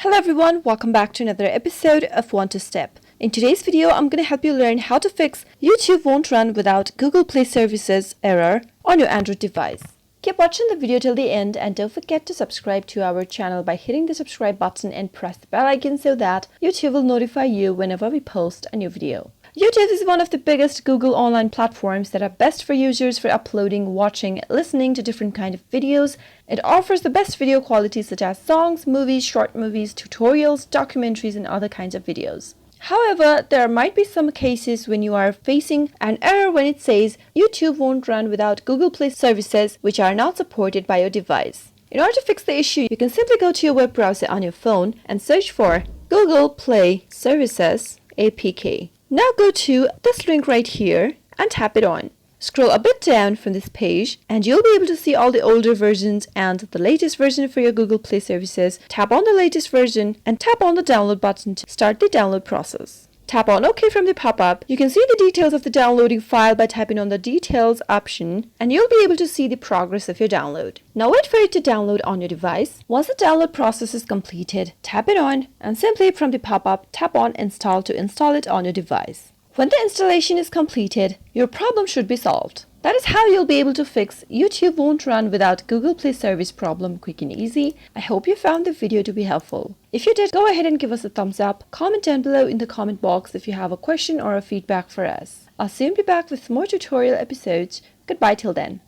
Hello everyone, welcome back to another episode of One to Step. In today's video, I'm going to help you learn how to fix YouTube won't run without Google Play Services error on your Android device. Keep watching the video till the end and don't forget to subscribe to our channel by hitting the subscribe button and press the bell icon so that YouTube will notify you whenever we post a new video. YouTube is one of the biggest Google online platforms that are best for users for uploading, watching, listening to different kinds of videos. It offers the best video quality such as songs, movies, short movies, tutorials, documentaries, and other kinds of videos. However, there might be some cases when you are facing an error when it says YouTube won't run without Google Play services which are not supported by your device. In order to fix the issue, you can simply go to your web browser on your phone and search for Google Play Services APK. Now go to this link right here and tap it on. Scroll a bit down from this page and you'll be able to see all the older versions and the latest version for your Google Play services. Tap on the latest version and tap on the download button to start the download process. Tap on OK from the pop-up. You can see the details of the downloading file by tapping on the details option and you'll be able to see the progress of your download. Now wait for it to download on your device. Once the download process is completed, tap it on and simply from the pop-up tap on install to install it on your device. When the installation is completed, your problem should be solved. That is how you'll be able to fix YouTube won't run without Google Play service problem quick and easy. I hope you found the video to be helpful. If you did, go ahead and give us a thumbs up. Comment down below in the comment box if you have a question or a feedback for us. I'll soon be back with more tutorial episodes. Goodbye till then.